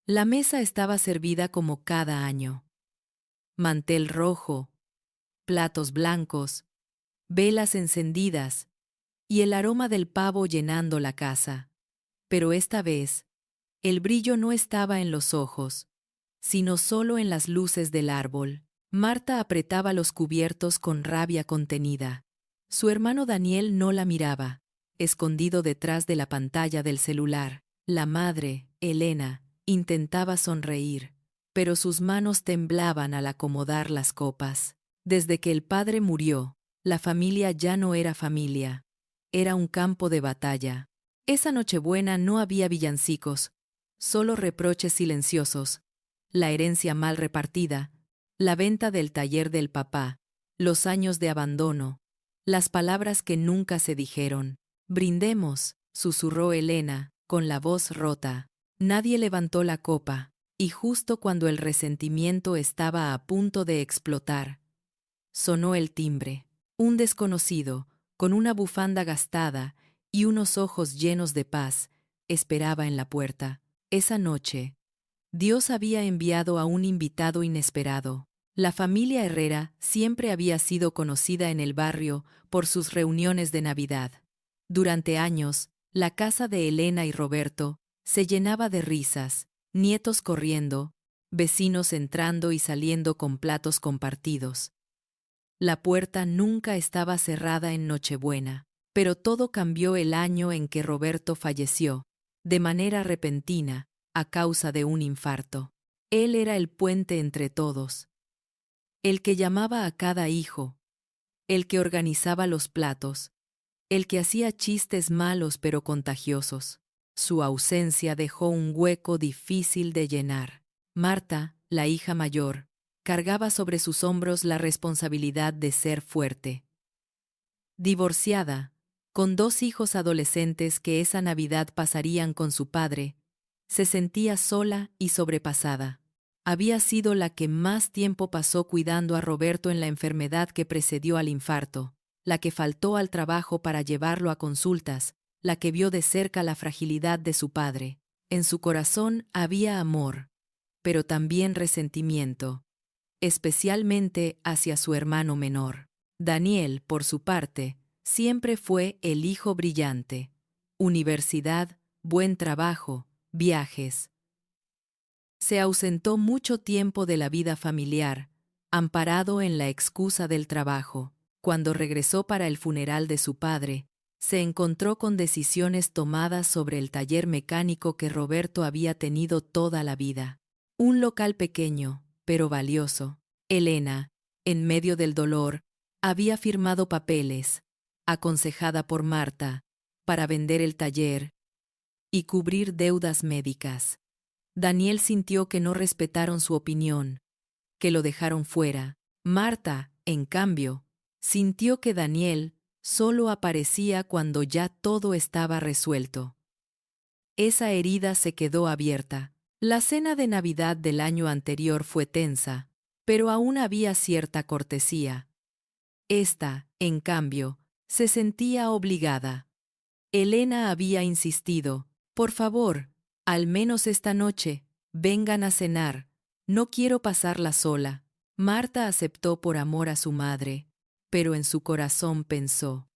La mesa estaba servida como cada año. Mantel rojo, platos blancos, velas encendidas y el aroma del pavo llenando la casa. Pero esta vez, el brillo no estaba en los ojos, sino solo en las luces del árbol. Marta apretaba los cubiertos con rabia contenida. Su hermano Daniel no la miraba, escondido detrás de la pantalla del celular. La madre, Elena, intentaba sonreír, pero sus manos temblaban al acomodar las copas. Desde que el padre murió, la familia ya no era familia, era un campo de batalla. Esa Nochebuena no había villancicos, solo reproches silenciosos, la herencia mal repartida, la venta del taller del papá, los años de abandono, las palabras que nunca se dijeron. Brindemos, susurró Elena, con la voz rota. Nadie levantó la copa, y justo cuando el resentimiento estaba a punto de explotar, sonó el timbre. Un desconocido, con una bufanda gastada y unos ojos llenos de paz, esperaba en la puerta. Esa noche, Dios había enviado a un invitado inesperado. La familia Herrera siempre había sido conocida en el barrio por sus reuniones de Navidad. Durante años, la casa de Elena y Roberto se llenaba de risas, nietos corriendo, vecinos entrando y saliendo con platos compartidos. La puerta nunca estaba cerrada en Nochebuena, pero todo cambió el año en que Roberto falleció, de manera repentina, a causa de un infarto. Él era el puente entre todos, el que llamaba a cada hijo, el que organizaba los platos, el que hacía chistes malos pero contagiosos. Su ausencia dejó un hueco difícil de llenar. Marta, la hija mayor, cargaba sobre sus hombros la responsabilidad de ser fuerte. Divorciada, con 2 hijos adolescentes que esa Navidad pasarían con su padre, se sentía sola y sobrepasada. Había sido la que más tiempo pasó cuidando a Roberto en la enfermedad que precedió al infarto, la que faltó al trabajo para llevarlo a consultas, la que vio de cerca la fragilidad de su padre. En su corazón había amor, pero también resentimiento, especialmente hacia su hermano menor. Daniel, por su parte, siempre fue el hijo brillante. Universidad, buen trabajo, viajes. Se ausentó mucho tiempo de la vida familiar, amparado en la excusa del trabajo. Cuando regresó para el funeral de su padre, se encontró con decisiones tomadas sobre el taller mecánico que Roberto había tenido toda la vida. Un local pequeño, pero valioso. Elena, en medio del dolor, había firmado papeles, aconsejada por Marta, para vender el taller y cubrir deudas médicas. Daniel sintió que no respetaron su opinión, que lo dejaron fuera. Marta, en cambio, sintió que Daniel solo aparecía cuando ya todo estaba resuelto. Esa herida se quedó abierta. La cena de Navidad del año anterior fue tensa, pero aún había cierta cortesía. Esta, en cambio, se sentía obligada. Elena había insistido: por favor, al menos esta noche, vengan a cenar, no quiero pasarla sola. Marta aceptó por amor a su madre, pero en su corazón pensó: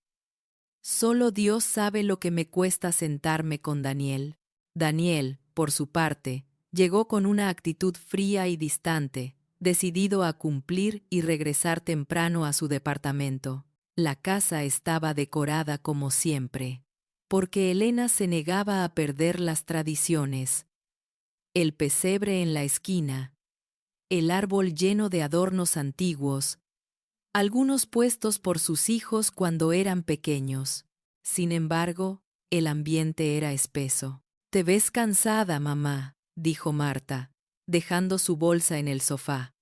solo Dios sabe lo que me cuesta sentarme con Daniel. Daniel, por su parte, llegó con una actitud fría y distante, decidido a cumplir y regresar temprano a su departamento. La casa estaba decorada como siempre, porque Elena se negaba a perder las tradiciones. El pesebre en la esquina, el árbol lleno de adornos antiguos, algunos puestos por sus hijos cuando eran pequeños. Sin embargo, el ambiente era espeso. «Te ves cansada, mamá», dijo Marta, dejando su bolsa en el sofá.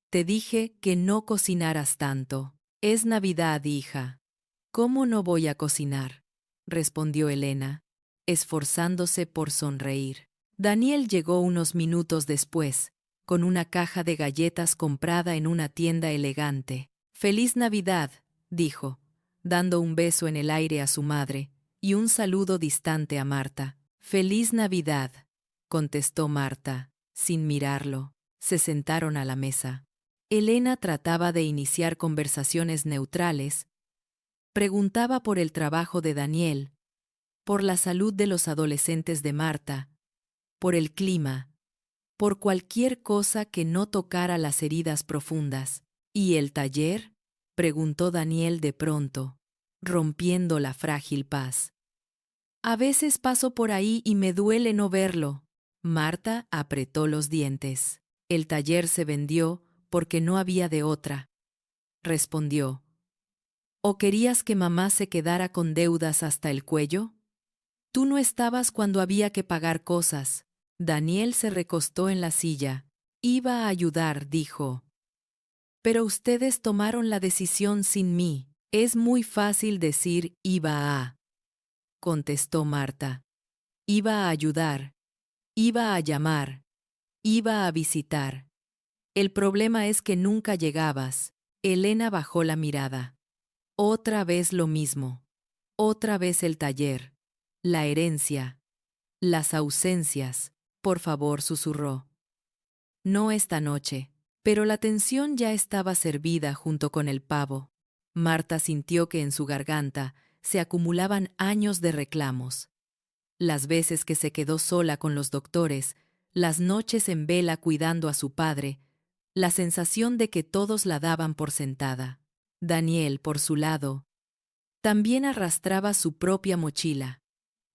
«Te dije que no cocinaras tanto. Es Navidad, hija». «¿Cómo no voy a cocinar?», respondió Elena, esforzándose por sonreír. Daniel llegó unos minutos después, con una caja de galletas comprada en una tienda elegante. «Feliz Navidad», dijo, dando un beso en el aire a su madre y un saludo distante a Marta. «Feliz Navidad». contestó Marta, sin mirarlo. Se sentaron a la mesa. Elena trataba de iniciar conversaciones neutrales. Preguntaba por el trabajo de Daniel, por la salud de los adolescentes de Marta, por el clima, por cualquier cosa que no tocara las heridas profundas. ¿Y el taller?, preguntó Daniel de pronto, rompiendo la frágil paz. A veces paso por ahí y me duele no verlo. Marta apretó los dientes. El taller se vendió porque no había de otra. Respondió. ¿O querías que mamá se quedara con deudas hasta el cuello? Tú no estabas cuando había que pagar cosas. Daniel se recostó en la silla. Iba a ayudar, dijo. Pero ustedes tomaron la decisión sin mí. Es muy fácil decir iba a, contestó Marta. Iba a ayudar, iba a llamar, iba a visitar. El problema es que nunca llegabas. Elena bajó la mirada. Otra vez lo mismo. Otra vez el taller. La herencia. Las ausencias. Por favor, susurró. No esta noche. Pero la tensión ya estaba servida junto con el pavo. Marta sintió que en su garganta se acumulaban años de reclamos. Las veces que se quedó sola con los doctores, las noches en vela cuidando a su padre, la sensación de que todos la daban por sentada. Daniel, por su lado, también arrastraba su propia mochila,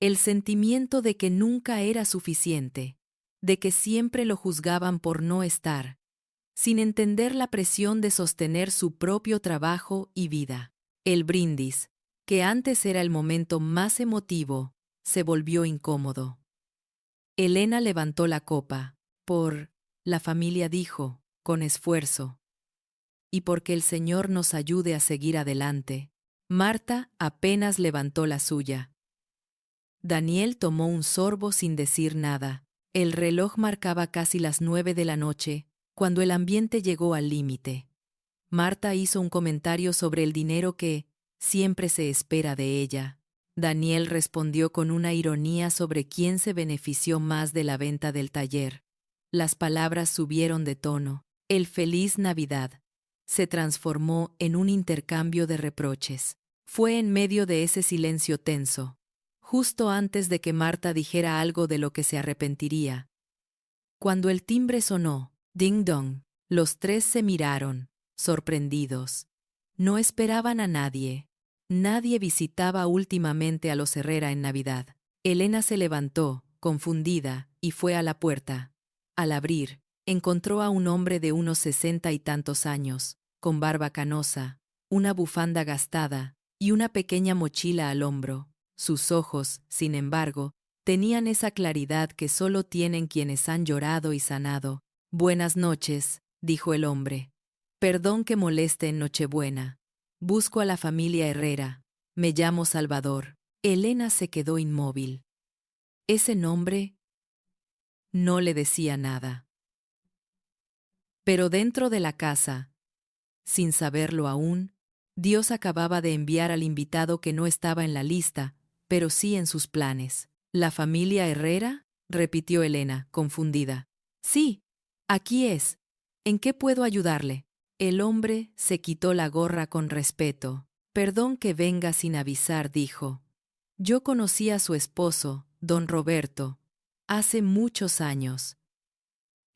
el sentimiento de que nunca era suficiente, de que siempre lo juzgaban por no estar, sin entender la presión de sostener su propio trabajo y vida. El brindis, que antes era el momento más emotivo, se volvió incómodo. Elena levantó la copa. Por la familia, dijo, con esfuerzo. Y porque el Señor nos ayude a seguir adelante. Marta apenas levantó la suya. Daniel tomó un sorbo sin decir nada. El reloj marcaba casi las 9 de la noche, cuando el ambiente llegó al límite. Marta hizo un comentario sobre el dinero que siempre se espera de ella. Daniel respondió con una ironía sobre quién se benefició más de la venta del taller. Las palabras subieron de tono. El feliz Navidad se transformó en un intercambio de reproches. Fue en medio de ese silencio tenso, justo antes de que Marta dijera algo de lo que se arrepentiría. Cuando el timbre sonó, ding dong, los tres se miraron, sorprendidos. No esperaban a nadie. Nadie visitaba últimamente a los Herrera en Navidad. Elena se levantó, confundida, y fue a la puerta. Al abrir, encontró a un hombre de unos 60 y tantos años, con barba canosa, una bufanda gastada y una pequeña mochila al hombro. Sus ojos, sin embargo, tenían esa claridad que solo tienen quienes han llorado y sanado. Buenas noches, dijo el hombre. Perdón que moleste en Nochebuena. Busco a la familia Herrera. Me llamo Salvador. Elena se quedó inmóvil. Ese nombre no le decía nada. Pero dentro de la casa, sin saberlo aún, Dios acababa de enviar al invitado que no estaba en la lista, pero sí en sus planes. ¿La familia Herrera?, repitió Elena, confundida. Sí, aquí es. ¿En qué puedo ayudarle? El hombre se quitó la gorra con respeto. Perdón que venga sin avisar, dijo. Yo conocí a su esposo, don Roberto, hace muchos años.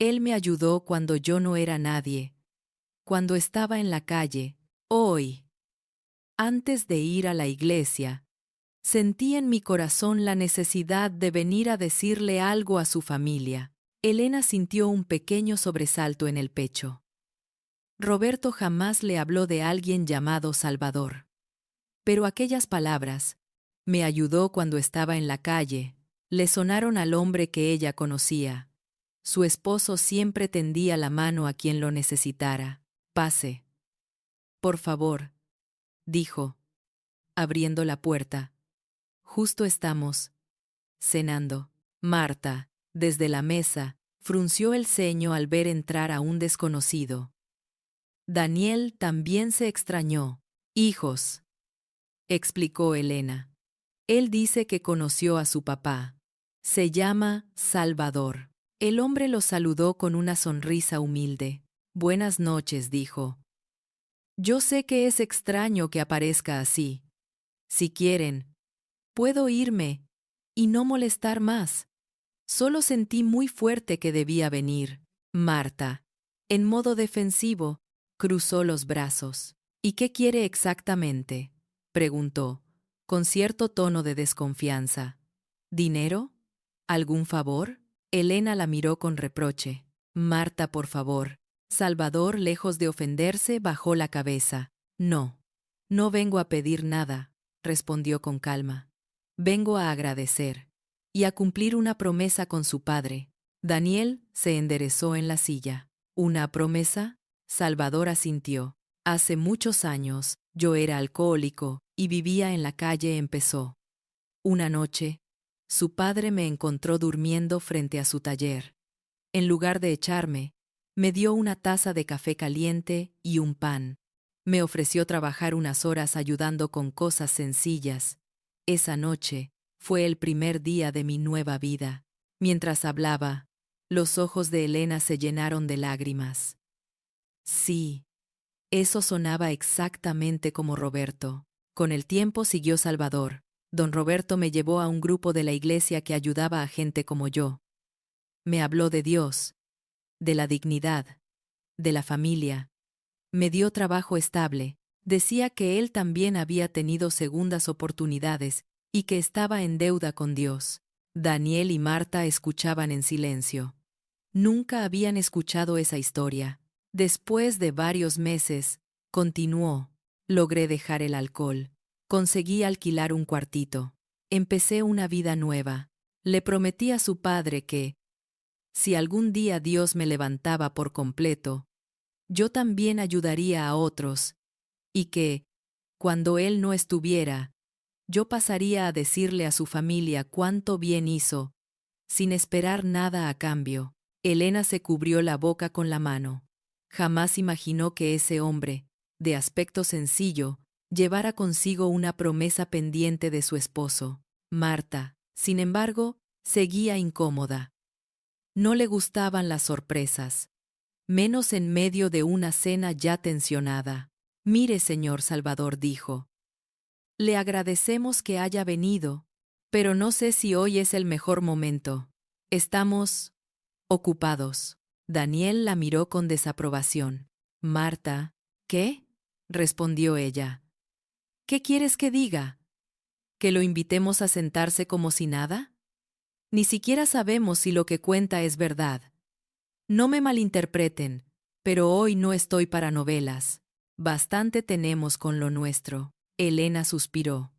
Él me ayudó cuando yo no era nadie, cuando estaba en la calle. Hoy, antes de ir a la iglesia, sentí en mi corazón la necesidad de venir a decirle algo a su familia. Elena sintió un pequeño sobresalto en el pecho. Roberto jamás le habló de alguien llamado Salvador. Pero aquellas palabras, me ayudó cuando estaba en la calle, le sonaron al hombre que ella conocía. Su esposo siempre tendía la mano a quien lo necesitara. Pase. Por favor, dijo, abriendo la puerta. Justo estamos cenando. Marta, desde la mesa, frunció el ceño al ver entrar a un desconocido. Daniel también se extrañó. Hijos, explicó Elena. Él dice que conoció a su papá. Se llama Salvador. El hombre lo saludó con una sonrisa humilde. Buenas noches, dijo. Yo sé que es extraño que aparezca así. Si quieren, puedo irme y no molestar más. Solo sentí muy fuerte que debía venir. Marta, en modo defensivo, cruzó los brazos. ¿Y qué quiere exactamente?, preguntó, con cierto tono de desconfianza. ¿Dinero? ¿Algún favor? Elena la miró con reproche. Marta, por favor. Salvador, lejos de ofenderse, bajó la cabeza. No. No vengo a pedir nada, respondió con calma. Vengo a agradecer y a cumplir una promesa con su padre. Daniel se enderezó en la silla. ¿Una promesa? Salvador asintió. Hace muchos años, yo era alcohólico y vivía en la calle. Empezó. Una noche, su padre me encontró durmiendo frente a su taller. En lugar de echarme, me dio una taza de café caliente y un pan. Me ofreció trabajar unas horas ayudando con cosas sencillas. Esa noche fue el primer día de mi nueva vida. Mientras hablaba, los ojos de Elena se llenaron de lágrimas. Sí, eso sonaba exactamente como Roberto. Con el tiempo siguió Salvador. Don Roberto me llevó a un grupo de la iglesia que ayudaba a gente como yo. Me habló de Dios, de la dignidad, de la familia. Me dio trabajo estable. Decía que él también había tenido segundas oportunidades y que estaba en deuda con Dios. Daniel y Marta escuchaban en silencio. Nunca habían escuchado esa historia. Después de varios meses, continuó. Logré dejar el alcohol. Conseguí alquilar un cuartito. Empecé una vida nueva. Le prometí a su padre que, si algún día Dios me levantaba por completo, yo también ayudaría a otros, y que, cuando él no estuviera, yo pasaría a decirle a su familia cuánto bien hizo, sin esperar nada a cambio. Elena se cubrió la boca con la mano. Jamás imaginó que ese hombre, de aspecto sencillo, llevara consigo una promesa pendiente de su esposo. Marta, sin embargo, seguía incómoda. No le gustaban las sorpresas, menos en medio de una cena ya tensionada. Mire, señor Salvador, dijo. Le agradecemos que haya venido, pero no sé si hoy es el mejor momento. Estamos ocupados. Daniel la miró con desaprobación. Marta, ¿qué?, respondió ella. ¿Qué quieres que diga? ¿Que lo invitemos a sentarse como si nada? Ni siquiera sabemos si lo que cuenta es verdad. No me malinterpreten, pero hoy no estoy para novelas. Bastante tenemos con lo nuestro. Elena suspiró.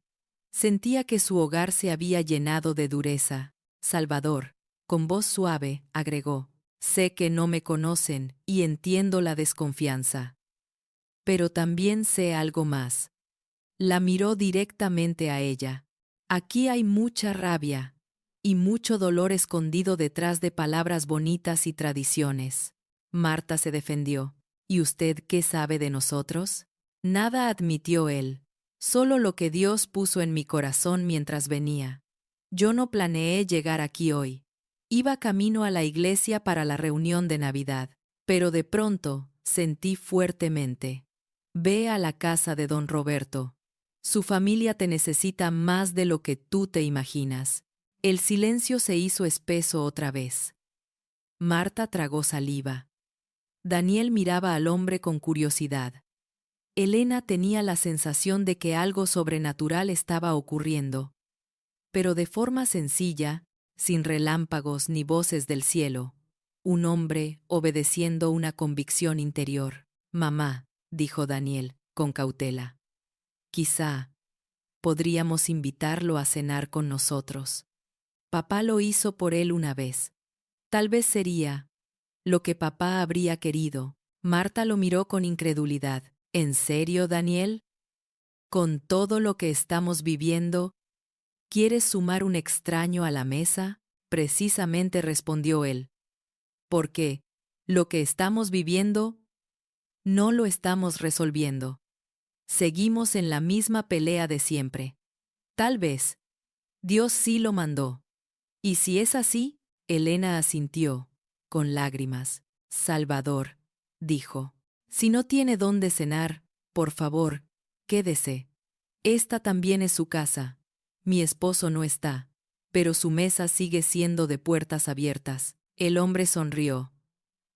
Sentía que su hogar se había llenado de dureza. Salvador, con voz suave, agregó, sé que no me conocen y entiendo la desconfianza. Pero también sé algo más. La miró directamente a ella. Aquí hay mucha rabia y mucho dolor escondido detrás de palabras bonitas y tradiciones. Marta se defendió. ¿Y usted qué sabe de nosotros? Nada, admitió él. Solo lo que Dios puso en mi corazón mientras venía. Yo no planeé llegar aquí hoy. Iba camino a la iglesia para la reunión de Navidad, pero de pronto sentí fuertemente. Ve a la casa de don Roberto. Su familia te necesita más de lo que tú te imaginas. El silencio se hizo espeso otra vez. Marta tragó saliva. Daniel miraba al hombre con curiosidad. Elena tenía la sensación de que algo sobrenatural estaba ocurriendo, pero de forma sencilla, sin relámpagos ni voces del cielo. Un hombre obedeciendo una convicción interior. Mamá, dijo Daniel, con cautela. Quizá podríamos invitarlo a cenar con nosotros. Papá lo hizo por él una vez. Tal vez sería lo que papá habría querido. Marta lo miró con incredulidad. ¿En serio, Daniel? ¿Con todo lo que estamos viviendo, quieres sumar un extraño a la mesa? Precisamente, respondió él. Porque lo que estamos viviendo, no lo estamos resolviendo. Seguimos en la misma pelea de siempre. Tal vez Dios sí lo mandó. Y si es así, Elena asintió, con lágrimas. Salvador, dijo, si no tiene dónde cenar, por favor, quédese. Esta también es su casa. Mi esposo no está, pero su mesa sigue siendo de puertas abiertas. El hombre sonrió,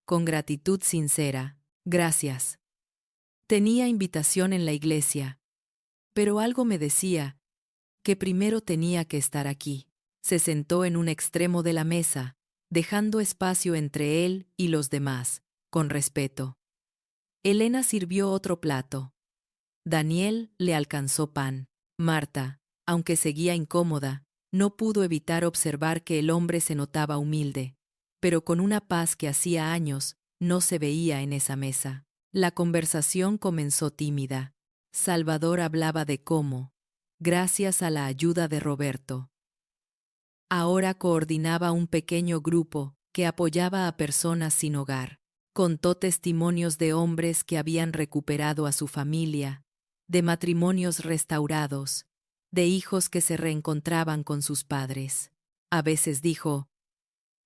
con gratitud sincera. Gracias. Tenía invitación en la iglesia, pero algo me decía que primero tenía que estar aquí. Se sentó en un extremo de la mesa, dejando espacio entre él y los demás, con respeto. Elena sirvió otro plato. Daniel le alcanzó pan. Marta, aunque seguía incómoda, no pudo evitar observar que el hombre se notaba humilde, pero con una paz que hacía años no se veía en esa mesa. La conversación comenzó tímida. Salvador hablaba de cómo, gracias a la ayuda de Roberto, ahora coordinaba un pequeño grupo que apoyaba a personas sin hogar. Contó testimonios de hombres que habían recuperado a su familia, de matrimonios restaurados, de hijos que se reencontraban con sus padres. A veces dijo,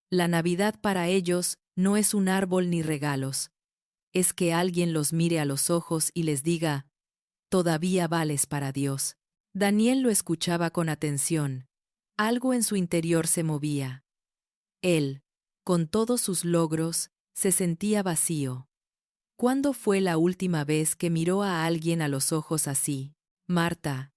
la Navidad para ellos no es un árbol ni regalos, es que alguien los mire a los ojos y les diga, todavía vales para Dios. Daniel lo escuchaba con atención. Algo en su interior se movía. Él, con todos sus logros, se sentía vacío. ¿Cuándo fue la última vez que miró a alguien a los ojos así? Marta.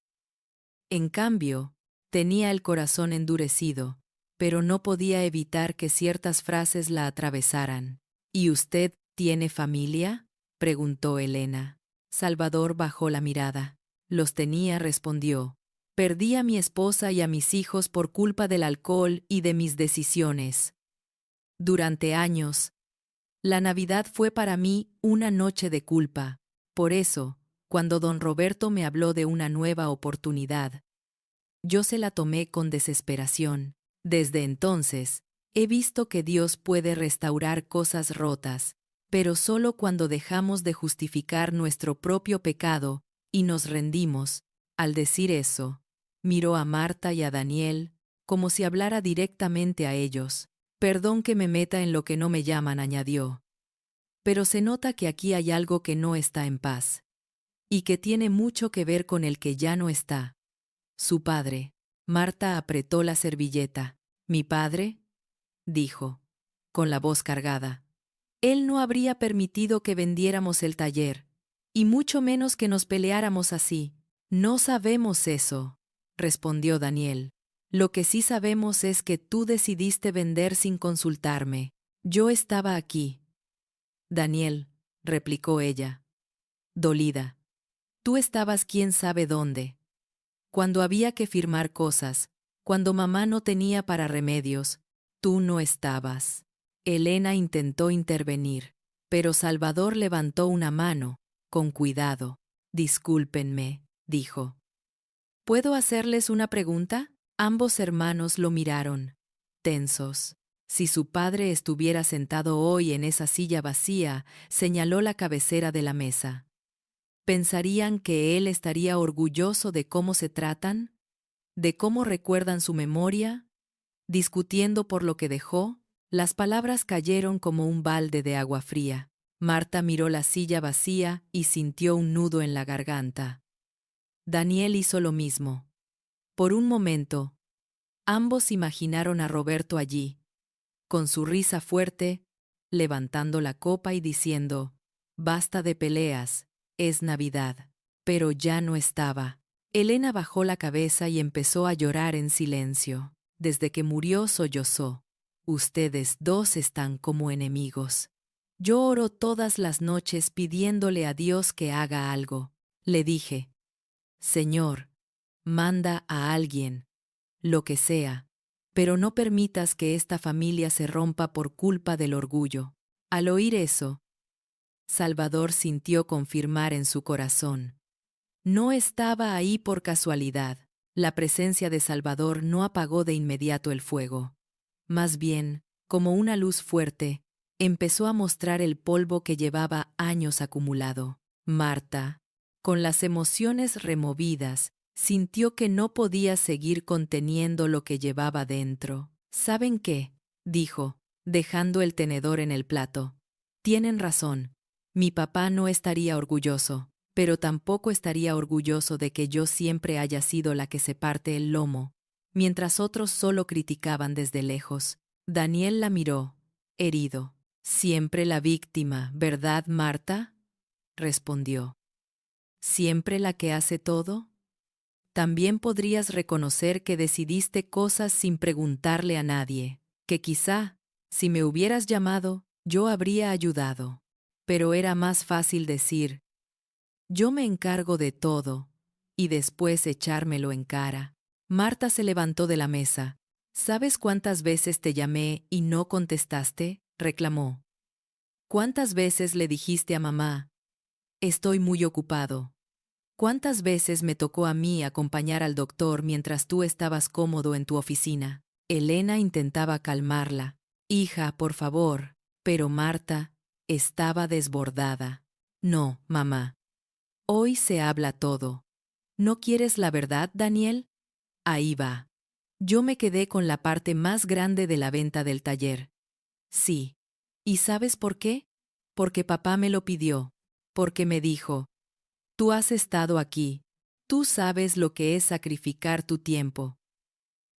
En cambio, tenía el corazón endurecido, pero no podía evitar que ciertas frases la atravesaran. ¿Y usted tiene familia?, preguntó Elena. Salvador bajó la mirada. Los tenía, respondió. Perdí a mi esposa y a mis hijos por culpa del alcohol y de mis decisiones. Durante años, la Navidad fue para mí una noche de culpa. Por eso, cuando don Roberto me habló de una nueva oportunidad, yo se la tomé con desesperación. Desde entonces, he visto que Dios puede restaurar cosas rotas, pero solo cuando dejamos de justificar nuestro propio pecado y nos rendimos. Al decir eso, miró a Marta y a Daniel, como si hablara directamente a ellos. Perdón que me meta en lo que no me llaman, añadió. Pero se nota que aquí hay algo que no está en paz, y que tiene mucho que ver con el que ya no está. Su padre. Marta apretó la servilleta. ¿Mi padre?, dijo, con la voz cargada. Él no habría permitido que vendiéramos el taller, y mucho menos que nos peleáramos así. No sabemos eso, respondió Daniel. Lo que sí sabemos es que tú decidiste vender sin consultarme. Yo estaba aquí. Daniel, replicó ella, dolida. Tú estabas quién sabe dónde. Cuando había que firmar cosas, cuando mamá no tenía para remedios, tú no estabas. Elena intentó intervenir, pero Salvador levantó una mano, con cuidado. Discúlpenme, dijo. ¿Puedo hacerles una pregunta? Ambos hermanos lo miraron, tensos. Si su padre estuviera sentado hoy en esa silla vacía, señaló la cabecera de la mesa. ¿Pensarían que él estaría orgulloso de cómo se tratan? ¿De cómo recuerdan su memoria? Discutiendo por lo que dejó, las palabras cayeron como un balde de agua fría. Marta miró la silla vacía y sintió un nudo en la garganta. Daniel hizo lo mismo. Por un momento, ambos imaginaron a Roberto allí, con su risa fuerte, levantando la copa y diciendo, «Basta de peleas, es Navidad». Pero ya no estaba. Elena bajó la cabeza y empezó a llorar en silencio. Desde que murió sollozó. Ustedes dos están como enemigos. Yo oro todas las noches pidiéndole a Dios que haga algo. Le dije, Señor, manda a alguien, lo que sea, pero no permitas que esta familia se rompa por culpa del orgullo. Al oír eso, Salvador sintió confirmar en su corazón. No estaba ahí por casualidad. La presencia de Salvador no apagó de inmediato el fuego. Más bien, como una luz fuerte, empezó a mostrar el polvo que llevaba años acumulado. Marta, con las emociones removidas, sintió que no podía seguir conteniendo lo que llevaba dentro. ¿Saben qué? Dijo, dejando el tenedor en el plato. Tienen razón. Mi papá no estaría orgulloso, pero tampoco estaría orgulloso de que yo siempre haya sido la que se parte el lomo, mientras otros solo criticaban desde lejos. Daniel la miró, herido. Siempre la víctima, ¿verdad, Marta? Respondió. ¿Siempre la que hace todo? También podrías reconocer que decidiste cosas sin preguntarle a nadie, que quizá, si me hubieras llamado, yo habría ayudado. Pero era más fácil decir, yo me encargo de todo, y después echármelo en cara. Marta se levantó de la mesa. ¿Sabes cuántas veces te llamé y no contestaste? Reclamó. ¿Cuántas veces le dijiste a mamá, estoy muy ocupado? ¿Cuántas veces me tocó a mí acompañar al doctor mientras tú estabas cómodo en tu oficina? Elena intentaba calmarla. Hija, por favor. Pero Marta estaba desbordada. No, mamá. Hoy se habla todo. ¿No quieres la verdad, Daniel? Ahí va. Yo me quedé con la parte más grande de la venta del taller. Sí. ¿Y sabes por qué? Porque papá me lo pidió. Porque me dijo, tú has estado aquí. Tú sabes lo que es sacrificar tu tiempo.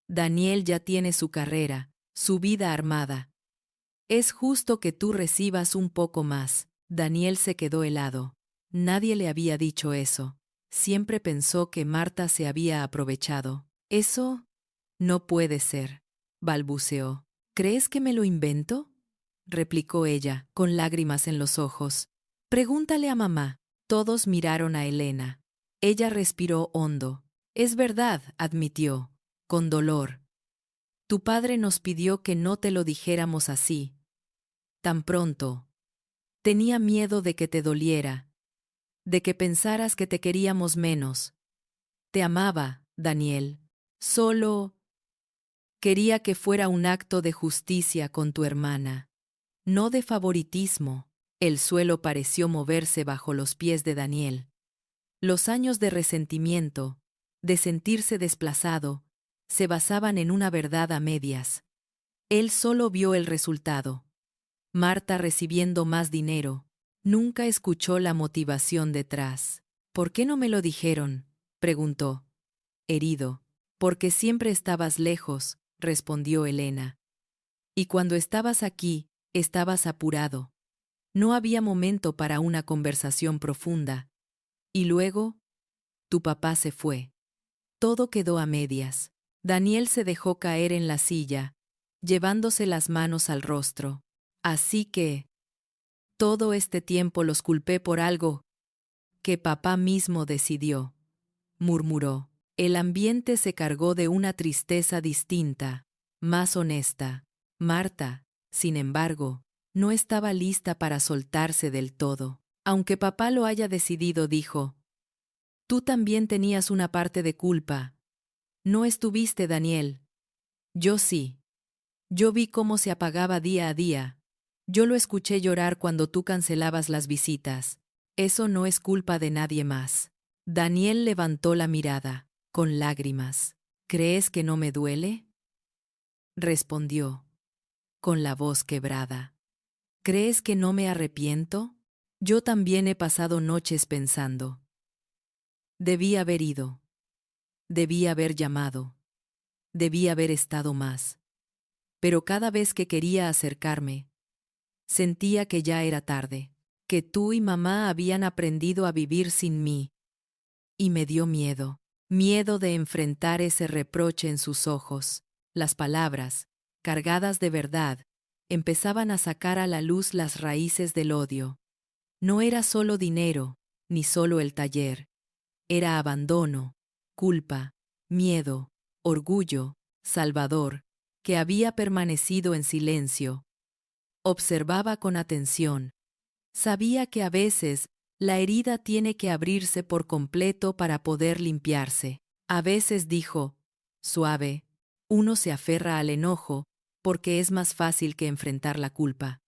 Daniel ya tiene su carrera, su vida armada. Es justo que tú recibas un poco más. Daniel se quedó helado. Nadie le había dicho eso. Siempre pensó que Marta se había aprovechado. Eso no puede ser, balbuceó. ¿Crees que me lo invento? Replicó ella, con lágrimas en los ojos. Pregúntale a mamá. Todos miraron a Elena. Ella respiró hondo. Es verdad, admitió, con dolor. Tu padre nos pidió que no te lo dijéramos así. Tan pronto. Tenía miedo de que te doliera, de que pensaras que te queríamos menos. Te amaba, Daniel. Solo quería que fuera un acto de justicia con tu hermana, no de favoritismo. El suelo pareció moverse bajo los pies de Daniel. Los años de resentimiento, de sentirse desplazado, se basaban en una verdad a medias. Él solo vio el resultado. Marta recibiendo más dinero. Nunca escuchó la motivación detrás. ¿Por qué no me lo dijeron? Preguntó. Herido. Porque siempre estabas lejos, respondió Elena. Y cuando estabas aquí, estabas apurado. No había momento para una conversación profunda. Y luego, tu papá se fue. Todo quedó a medias. Daniel se dejó caer en la silla, llevándose las manos al rostro. Así que, todo este tiempo los culpé por algo que papá mismo decidió, murmuró. El ambiente se cargó de una tristeza distinta, más honesta. Marta, sin embargo, no estaba lista para soltarse del todo. Aunque papá lo haya decidido, dijo, tú también tenías una parte de culpa. No estuviste, Daniel. Yo sí. Yo vi cómo se apagaba día a día. Yo lo escuché llorar cuando tú cancelabas las visitas. Eso no es culpa de nadie más. Daniel levantó la mirada, con lágrimas. ¿Crees que no me duele? Respondió, con la voz quebrada. ¿Crees que no me arrepiento? Yo también he pasado noches pensando. Debí haber ido. Debí haber llamado. Debí haber estado más. Pero cada vez que quería acercarme, sentía que ya era tarde, que tú y mamá habían aprendido a vivir sin mí. Y me dio miedo, miedo de enfrentar ese reproche en sus ojos. Las palabras, cargadas de verdad, empezaban a sacar a la luz las raíces del odio. No era solo dinero, ni solo el taller. Era abandono, culpa, miedo, orgullo, Salvador, que había permanecido en silencio. Observaba con atención. Sabía que a veces la herida tiene que abrirse por completo para poder limpiarse. A veces dijo, suave, uno se aferra al enojo porque es más fácil que enfrentar la culpa.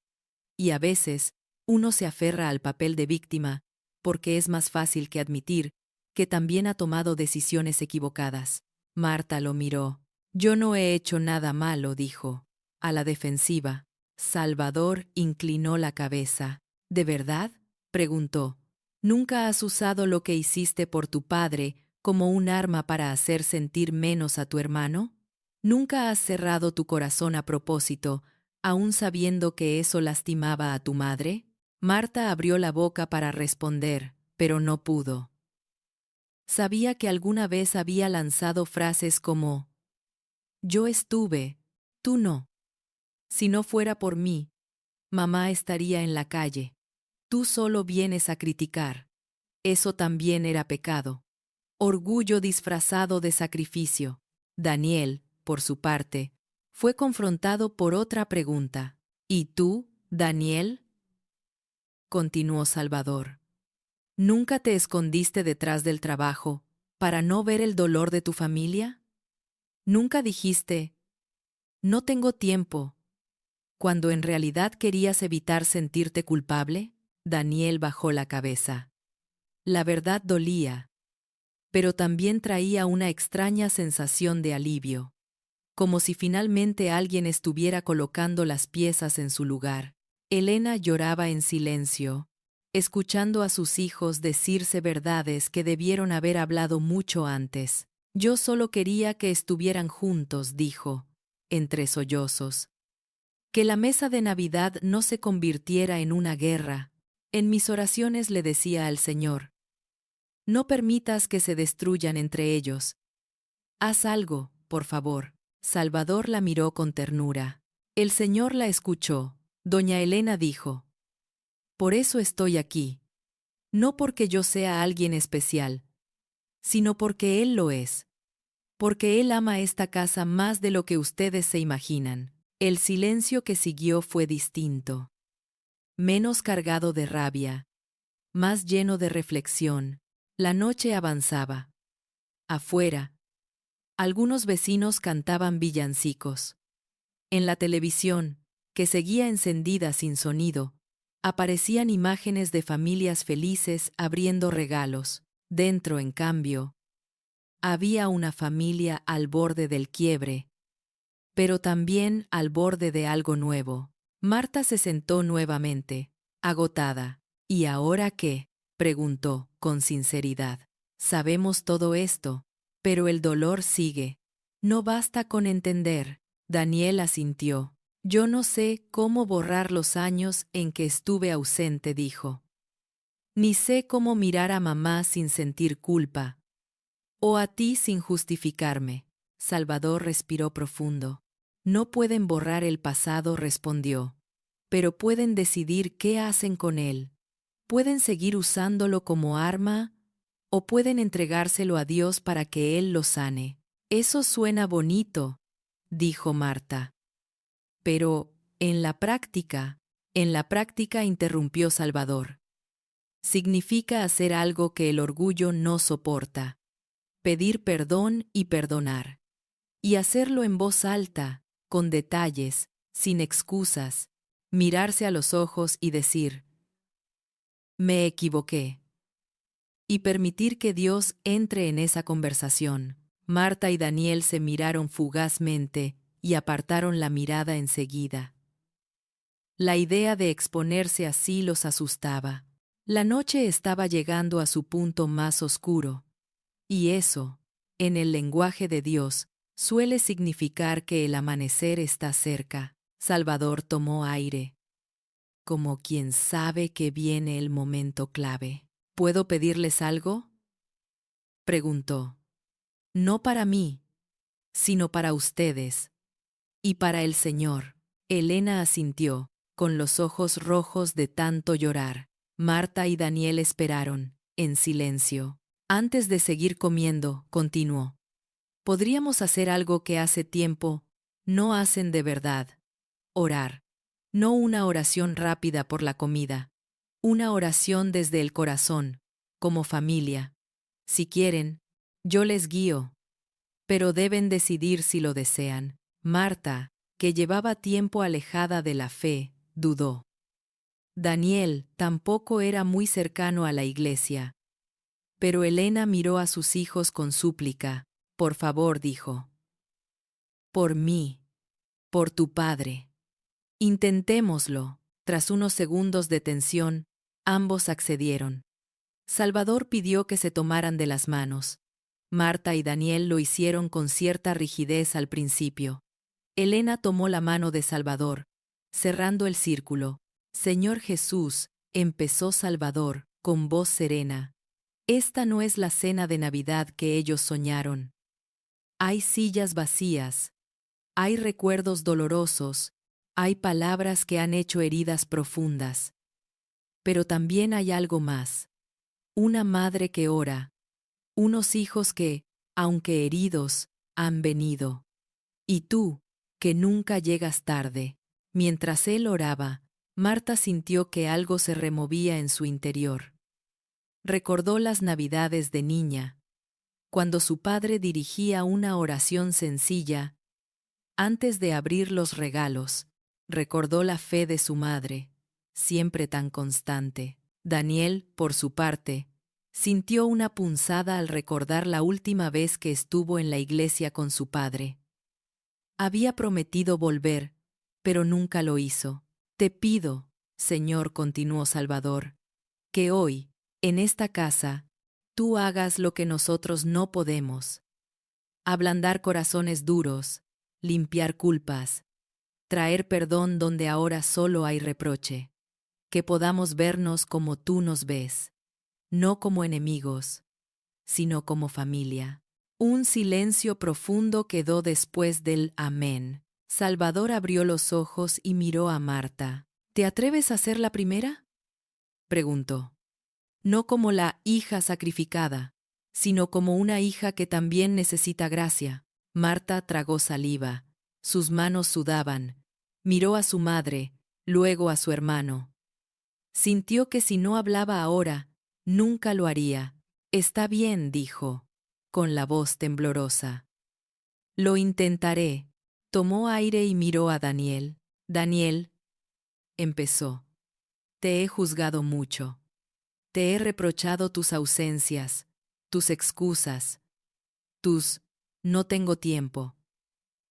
Y a veces, uno se aferra al papel de víctima porque es más fácil que admitir que también ha tomado decisiones equivocadas. Marta lo miró. Yo no he hecho nada malo, dijo. A la defensiva. Salvador inclinó la cabeza. ¿De verdad? Preguntó. ¿Nunca has usado lo que hiciste por tu padre como un arma para hacer sentir menos a tu hermano? ¿Nunca has cerrado tu corazón a propósito, aun sabiendo que eso lastimaba a tu madre? Marta abrió la boca para responder, pero no pudo. Sabía que alguna vez había lanzado frases como: yo estuve, tú no. Si no fuera por mí, mamá estaría en la calle. Tú solo vienes a criticar. Eso también era pecado. Orgullo disfrazado de sacrificio. Daniel, por su parte, fue confrontado por otra pregunta. ¿Y tú, Daniel? Continuó Salvador. ¿Nunca te escondiste detrás del trabajo para no ver el dolor de tu familia? ¿Nunca dijiste, no tengo tiempo, cuando en realidad querías evitar sentirte culpable? Daniel bajó la cabeza. La verdad dolía, pero también traía una extraña sensación de alivio, como si finalmente alguien estuviera colocando las piezas en su lugar. Elena lloraba en silencio, escuchando a sus hijos decirse verdades que debieron haber hablado mucho antes. Yo solo quería que estuvieran juntos, dijo, entre sollozos. Que la mesa de Navidad no se convirtiera en una guerra. En mis oraciones le decía al Señor: no permitas que se destruyan entre ellos. Haz algo, por favor. Salvador la miró con ternura. El Señor la escuchó. Doña Elena dijo: por eso estoy aquí. No porque yo sea alguien especial, sino porque Él lo es. Porque Él ama esta casa más de lo que ustedes se imaginan. El silencio que siguió fue distinto. Menos cargado de rabia, más lleno de reflexión. La noche avanzaba. Afuera, algunos vecinos cantaban villancicos. En la televisión, que seguía encendida sin sonido, aparecían imágenes de familias felices abriendo regalos. Dentro, en cambio, había una familia al borde del quiebre, pero también al borde de algo nuevo. Marta se sentó nuevamente, agotada. ¿Y ahora qué?, preguntó, con sinceridad. Sabemos todo esto, pero el dolor sigue. No basta con entender. Daniel asintió. Yo no sé cómo borrar los años en que estuve ausente, dijo. Ni sé cómo mirar a mamá sin sentir culpa. O a ti sin justificarme. Salvador respiró profundo. No pueden borrar el pasado, respondió. Pero pueden decidir qué hacen con él. Pueden seguir usándolo como arma o pueden entregárselo a Dios para que Él lo sane. Eso suena bonito, dijo Marta. Pero, en la práctica interrumpió Salvador. Significa hacer algo que el orgullo no soporta. Pedir perdón y perdonar. Y hacerlo en voz alta, con detalles, sin excusas. Mirarse a los ojos y decir: me equivoqué. Y permitir que Dios entre en esa conversación. Marta y Daniel se miraron fugazmente y apartaron la mirada enseguida. La idea de exponerse así los asustaba. La noche estaba llegando a su punto más oscuro. Y eso, en el lenguaje de Dios, suele significar que el amanecer está cerca. Salvador tomó aire, como quien sabe que viene el momento clave. ¿Puedo pedirles algo?, preguntó. No para mí, sino para ustedes. Y para el Señor. Elena asintió, con los ojos rojos de tanto llorar. Marta y Daniel esperaron, en silencio. Antes de seguir comiendo, continuó. Podríamos hacer algo que hace tiempo no hacen de verdad. Orar. No una oración rápida por la comida. Una oración desde el corazón, como familia. Si quieren, yo les guío. Pero deben decidir si lo desean. Marta, que llevaba tiempo alejada de la fe, dudó. Daniel tampoco era muy cercano a la iglesia. Pero Elena miró a sus hijos con súplica. Por favor, dijo. Por mí. Por tu padre. Intentémoslo. Tras unos segundos de tensión, ambos accedieron. Salvador pidió que se tomaran de las manos. Marta y Daniel lo hicieron con cierta rigidez al principio. Elena tomó la mano de Salvador, cerrando el círculo. Señor Jesús, empezó Salvador, con voz serena. Esta no es la cena de Navidad que ellos soñaron. Hay sillas vacías. Hay recuerdos dolorosos. Hay palabras que han hecho heridas profundas. Pero también hay algo más. Una madre que ora. Unos hijos que, aunque heridos, han venido. Y tú, que nunca llegas tarde. Mientras él oraba, Marta sintió que algo se removía en su interior. Recordó las Navidades de niña, cuando su padre dirigía una oración sencilla. Antes de abrir los regalos, recordó la fe de su madre, siempre tan constante. Daniel, por su parte, sintió una punzada al recordar la última vez que estuvo en la iglesia con su padre. Había prometido volver, pero nunca lo hizo. Te pido, Señor, continuó Salvador, que hoy, en esta casa, tú hagas lo que nosotros no podemos. Ablandar corazones duros, limpiar culpas, traer perdón donde ahora solo hay reproche. Que podamos vernos como tú nos ves, no como enemigos, sino como familia. Un silencio profundo quedó después del amén. Salvador abrió los ojos y miró a Marta. ¿Te atreves a ser la primera?, preguntó. No como la hija sacrificada, sino como una hija que también necesita gracia. Marta tragó saliva. Sus manos sudaban. Miró a su madre, luego a su hermano. Sintió que si no hablaba ahora, nunca lo haría. Está bien, dijo, con la voz temblorosa. Lo intentaré. Tomó aire y miró a Daniel. Daniel, empezó. Te he juzgado mucho. Te he reprochado tus ausencias, tus excusas, tus no tengo tiempo.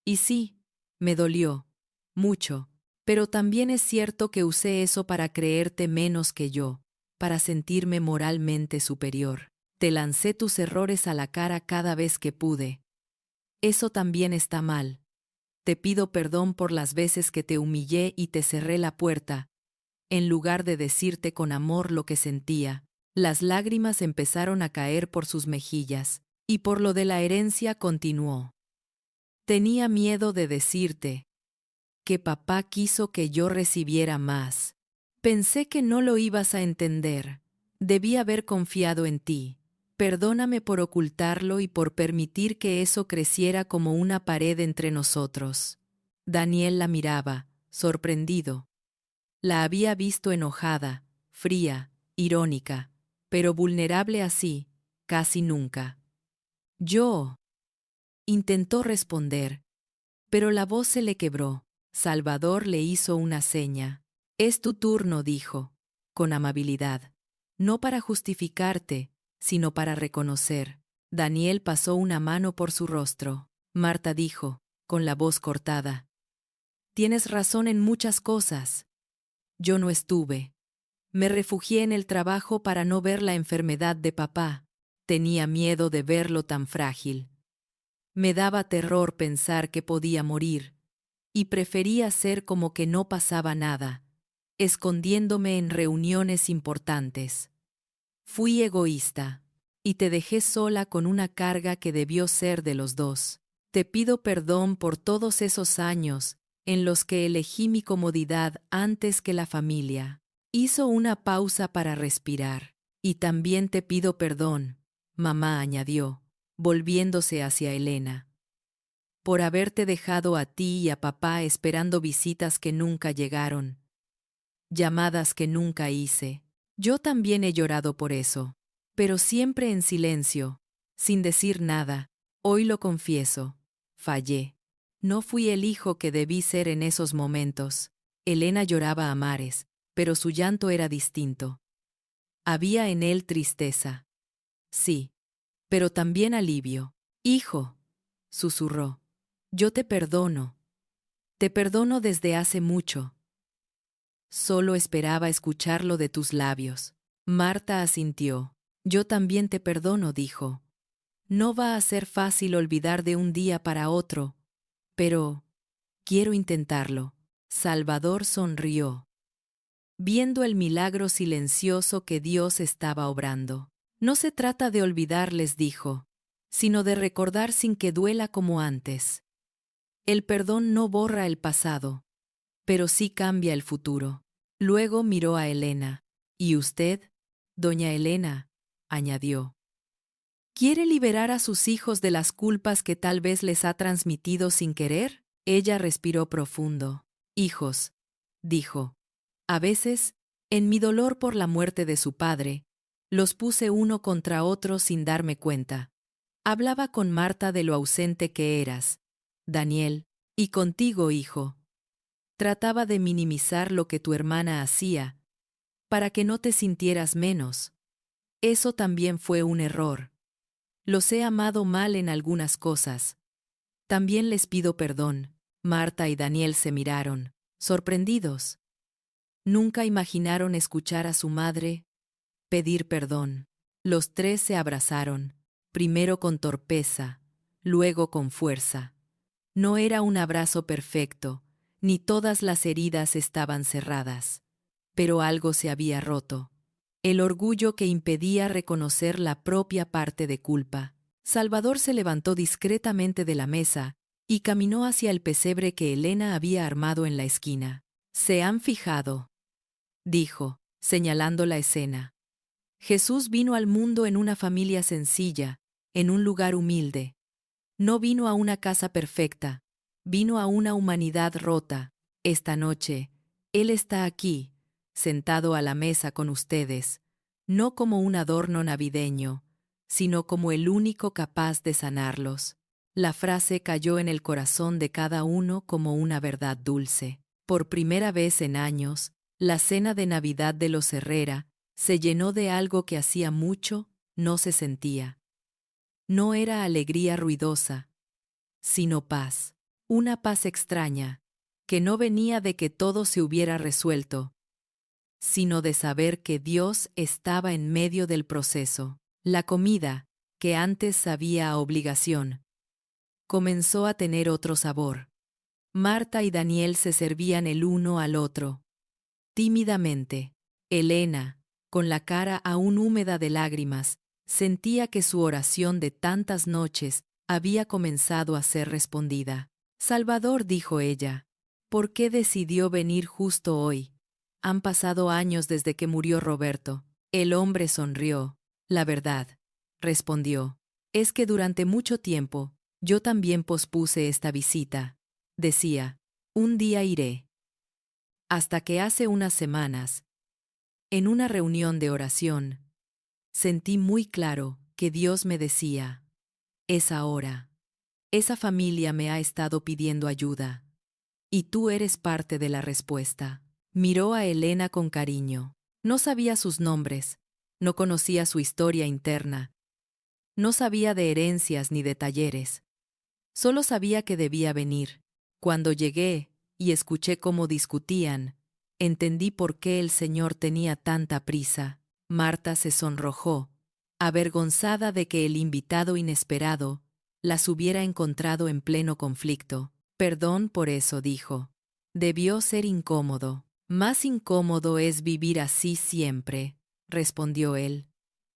Y sí, me dolió, mucho, pero también es cierto que usé eso para creerte menos que yo, para sentirme moralmente superior. Te lancé tus errores a la cara cada vez que pude. Eso también está mal. Te pido perdón por las veces que te humillé y te cerré la puerta, en lugar de decirte con amor lo que sentía. Las lágrimas empezaron a caer por sus mejillas, y por lo de la herencia continuó. Tenía miedo de decirte que papá quiso que yo recibiera más. Pensé que no lo ibas a entender. Debí haber confiado en ti. Perdóname por ocultarlo y por permitir que eso creciera como una pared entre nosotros. Daniel la miraba, sorprendido. La había visto enojada, fría, irónica, pero vulnerable así, casi nunca. Yo. Intentó responder, pero la voz se le quebró. Salvador le hizo una seña. Es tu turno, dijo, con amabilidad. No para justificarte, sino para reconocer. Daniel pasó una mano por su rostro. Marta dijo, con la voz cortada. Tienes razón en muchas cosas. Yo no estuve. Me refugié en el trabajo para no ver la enfermedad de papá. Tenía miedo de verlo tan frágil. Me daba terror pensar que podía morir, y prefería ser como que no pasaba nada, escondiéndome en reuniones importantes. Fui egoísta, y te dejé sola con una carga que debió ser de los dos. Te pido perdón por todos esos años en los que elegí mi comodidad antes que la familia. Hizo una pausa para respirar. Y también te pido perdón, mamá añadió, volviéndose hacia Elena, por haberte dejado a ti y a papá esperando visitas que nunca llegaron, llamadas que nunca hice. Yo también he llorado por eso, pero siempre en silencio, sin decir nada. Hoy lo confieso, fallé. No fui el hijo que debí ser en esos momentos. Elena lloraba a mares, pero su llanto era distinto. Había en él tristeza. Sí, pero también alivio. Hijo, susurró. Yo te perdono desde hace mucho. Solo esperaba escucharlo de tus labios. Marta asintió. Yo también te perdono, dijo. No va a ser fácil olvidar de un día para otro, pero quiero intentarlo. Salvador sonrió, viendo el milagro silencioso que Dios estaba obrando. No se trata de olvidar, les dijo, sino de recordar sin que duela como antes. El perdón no borra el pasado, pero sí cambia el futuro. Luego miró a Elena. ¿Y usted, doña Elena?, añadió. ¿Quiere liberar a sus hijos de las culpas que tal vez les ha transmitido sin querer? Ella respiró profundo. Hijos, dijo. A veces, en mi dolor por la muerte de su padre, los puse uno contra otro sin darme cuenta. Hablaba con Marta de lo ausente que eras, Daniel, y contigo, hijo. Trataba de minimizar lo que tu hermana hacía, para que no te sintieras menos. Eso también fue un error. Los he amado mal en algunas cosas. También les pido perdón. Marta y Daniel se miraron, sorprendidos. Nunca imaginaron escuchar a su madre pedir perdón. Los tres se abrazaron, primero con torpeza, luego con fuerza. No era un abrazo perfecto, ni todas las heridas estaban cerradas. Pero algo se había roto. El orgullo que impedía reconocer la propia parte de culpa. Salvador se levantó discretamente de la mesa y caminó hacia el pesebre que Elena había armado en la esquina. «¿Se han fijado?», dijo, señalando la escena. Jesús vino al mundo en una familia sencilla, en un lugar humilde. No vino a una casa perfecta, vino a una humanidad rota. Esta noche, Él está aquí, sentado a la mesa con ustedes, no como un adorno navideño, sino como el único capaz de sanarlos. La frase cayó en el corazón de cada uno como una verdad dulce. Por primera vez en años, la cena de Navidad de los Herrera se llenó de algo que hacía mucho no se sentía. No era alegría ruidosa, sino paz. Una paz extraña, que no venía de que todo se hubiera resuelto, sino de saber que Dios estaba en medio del proceso. La comida, que antes sabía a obligación, comenzó a tener otro sabor. Marta y Daniel se servían el uno al otro. Tímidamente, Elena, con la cara aún húmeda de lágrimas, sentía que su oración de tantas noches había comenzado a ser respondida. Salvador, dijo ella, ¿por qué decidió venir justo hoy? Han pasado años desde que murió Roberto. El hombre sonrió. La verdad, respondió, es que durante mucho tiempo yo también pospuse esta visita. Decía, un día iré. Hasta que hace unas semanas, en una reunión de oración, sentí muy claro que Dios me decía, es ahora. Esa familia me ha estado pidiendo ayuda. Y tú eres parte de la respuesta. Miró a Elena con cariño. No sabía sus nombres, no conocía su historia interna, no sabía de herencias ni de talleres. Solo sabía que debía venir. Cuando llegué y escuché cómo discutían, entendí por qué el Señor tenía tanta prisa. Marta se sonrojó, avergonzada de que el invitado inesperado las hubiera encontrado en pleno conflicto. Perdón por eso, dijo. Debió ser incómodo. Más incómodo es vivir así siempre, respondió él.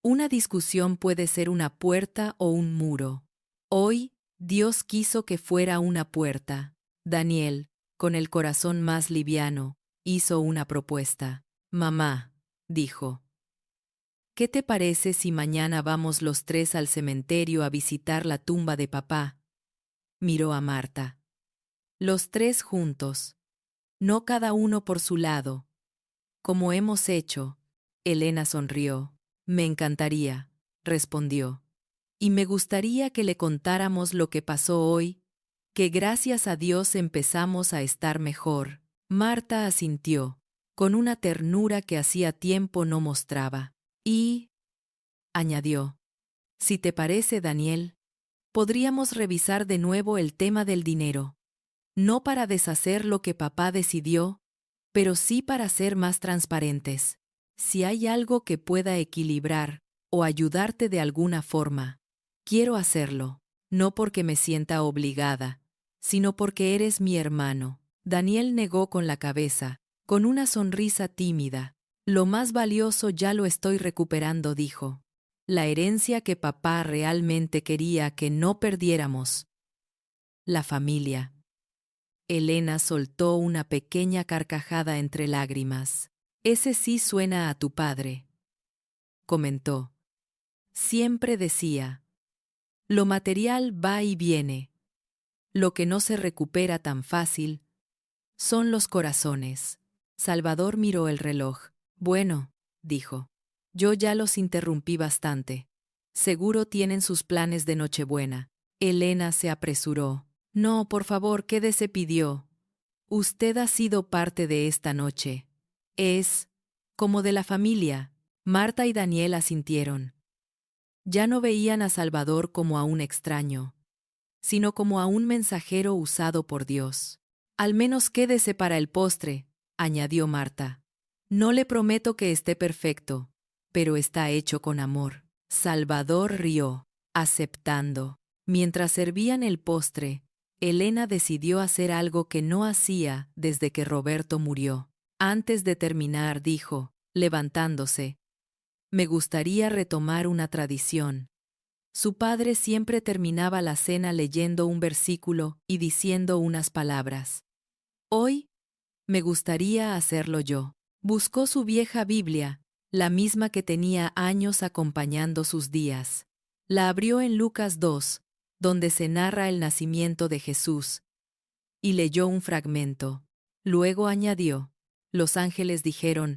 Una discusión puede ser una puerta o un muro. Hoy, Dios quiso que fuera una puerta. Daniel, con el corazón más liviano, hizo una propuesta. Mamá, dijo, ¿qué te parece si mañana vamos los tres al cementerio a visitar la tumba de papá? Miró a Marta. Los tres juntos, no cada uno por su lado. Como hemos hecho. Elena sonrió. Me encantaría, respondió. Y me gustaría que le contáramos lo que pasó hoy, que gracias a Dios empezamos a estar mejor. Marta asintió, con una ternura que hacía tiempo no mostraba. Y, añadió, si te parece, Daniel, podríamos revisar de nuevo el tema del dinero. No para deshacer lo que papá decidió, pero sí para ser más transparentes. Si hay algo que pueda equilibrar o ayudarte de alguna forma, quiero hacerlo, no porque me sienta obligada, sino porque eres mi hermano. Daniel negó con la cabeza, con una sonrisa tímida. Lo más valioso ya lo estoy recuperando, dijo. La herencia que papá realmente quería que no perdiéramos. La familia. Elena soltó una pequeña carcajada entre lágrimas. Ese sí suena a tu padre, comentó. Siempre decía, lo material va y viene. Lo que no se recupera tan fácil son los corazones. Salvador miró el reloj. Bueno, dijo. Yo ya los interrumpí bastante. Seguro tienen sus planes de Nochebuena. Elena se apresuró. No, por favor, quédese, pidió. Usted ha sido parte de esta noche. Es como de la familia. Marta y Daniel asintieron. Ya no veían a Salvador como a un extraño, sino como a un mensajero usado por Dios. Al menos quédese para el postre, añadió Marta. No le prometo que esté perfecto, pero está hecho con amor. Salvador rió, aceptando. Mientras servían el postre, Elena decidió hacer algo que no hacía desde que Roberto murió. Antes de terminar, dijo, levantándose, me gustaría retomar una tradición. Su padre siempre terminaba la cena leyendo un versículo y diciendo unas palabras. Hoy, me gustaría hacerlo yo. Buscó su vieja Biblia, la misma que tenía años acompañando sus días. La abrió en Lucas 2, donde se narra el nacimiento de Jesús, y leyó un fragmento. Luego añadió, los ángeles dijeron,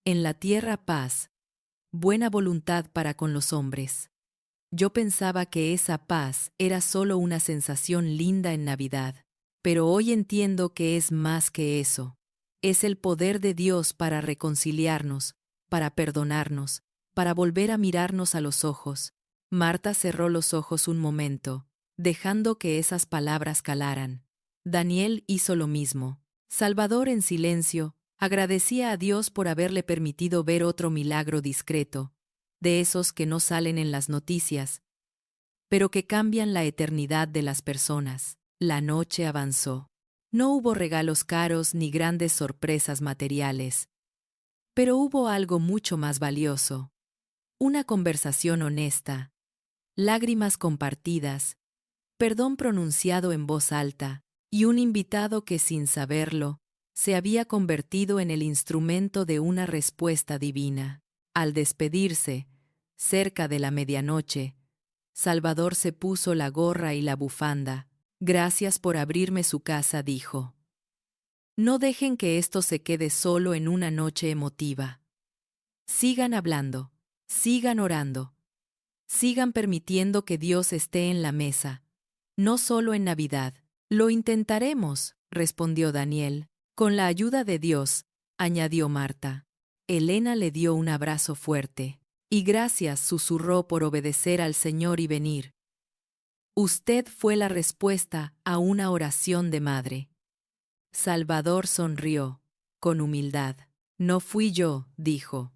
en la tierra paz, buena voluntad para con los hombres. Yo pensaba que esa paz era solo una sensación linda en Navidad, pero hoy entiendo que es más que eso. Es el poder de Dios para reconciliarnos, para perdonarnos, para volver a mirarnos a los ojos. Marta cerró los ojos un momento, dejando que esas palabras calaran. Daniel hizo lo mismo. Salvador, en silencio, agradecía a Dios por haberle permitido ver otro milagro discreto, de esos que no salen en las noticias, pero que cambian la eternidad de las personas. La noche avanzó. No hubo regalos caros ni grandes sorpresas materiales, pero hubo algo mucho más valioso. Una conversación honesta, lágrimas compartidas, perdón pronunciado en voz alta, y un invitado que, sin saberlo, se había convertido en el instrumento de una respuesta divina. Al despedirse, cerca de la medianoche, Salvador se puso la gorra y la bufanda. Gracias por abrirme su casa, dijo. No dejen que esto se quede solo en una noche emotiva. Sigan hablando, sigan orando, sigan permitiendo que Dios esté en la mesa, no solo en Navidad. Lo intentaremos, respondió Daniel. Con la ayuda de Dios, añadió Marta. Elena le dio un abrazo fuerte. Y gracias, susurró, por obedecer al Señor y venir. Usted fue la respuesta a una oración de madre. Salvador sonrió, con humildad. No fui yo, dijo.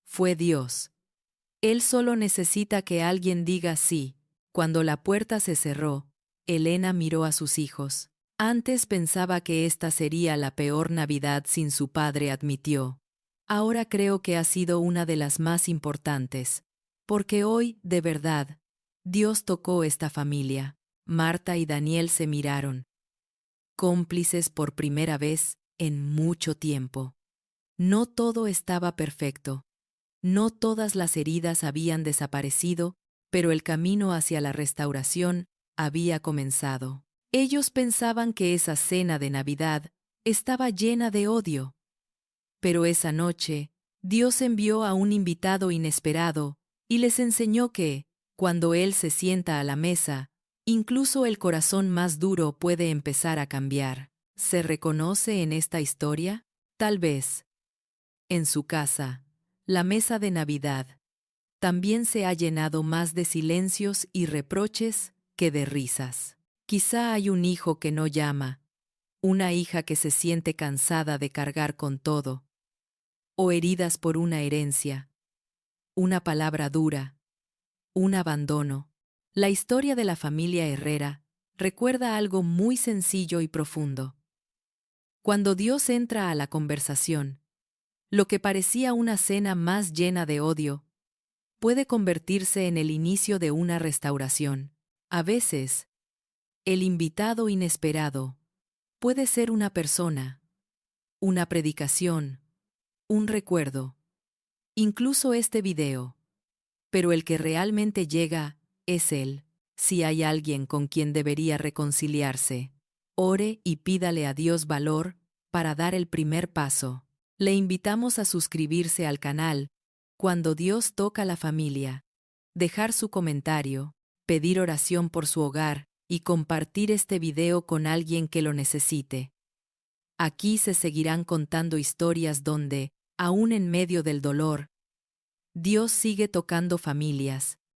Fue Dios. Él solo necesita que alguien diga sí. Cuando la puerta se cerró, Elena miró a sus hijos. Antes pensaba que esta sería la peor Navidad sin su padre, admitió. Ahora creo que ha sido una de las más importantes, porque hoy, de verdad, Dios tocó esta familia. Marta y Daniel se miraron, cómplices por primera vez en mucho tiempo. No todo estaba perfecto. No todas las heridas habían desaparecido, pero el camino hacia la restauración había comenzado. Ellos pensaban que esa cena de Navidad estaba llena de odio. Pero esa noche, Dios envió a un invitado inesperado y les enseñó que, cuando Él se sienta a la mesa, incluso el corazón más duro puede empezar a cambiar. ¿Se reconoce en esta historia? Tal vez. En su casa, la mesa de Navidad. también se ha llenado más de silencios y reproches que de risas. Quizá hay un hijo que no llama, una hija que se siente cansada de cargar con todo, o heridas por una herencia, una palabra dura, un abandono. La historia de la familia Herrera recuerda algo muy sencillo y profundo. Cuando Dios entra a la conversación, lo que parecía una cena más llena de odio, puede convertirse en el inicio de una restauración. A veces, el invitado inesperado puede ser una persona, una predicación, un recuerdo, incluso este video. Pero el que realmente llega es Él. Si hay alguien con quien debería reconciliarse, ore y pídale a Dios valor para dar el primer paso. Le invitamos a suscribirse al canal Cuando Dios toca la familia, dejar su comentario, pedir oración por su hogar y compartir este video con alguien que lo necesite. Aquí se seguirán contando historias donde, aún en medio del dolor, Dios sigue tocando familias,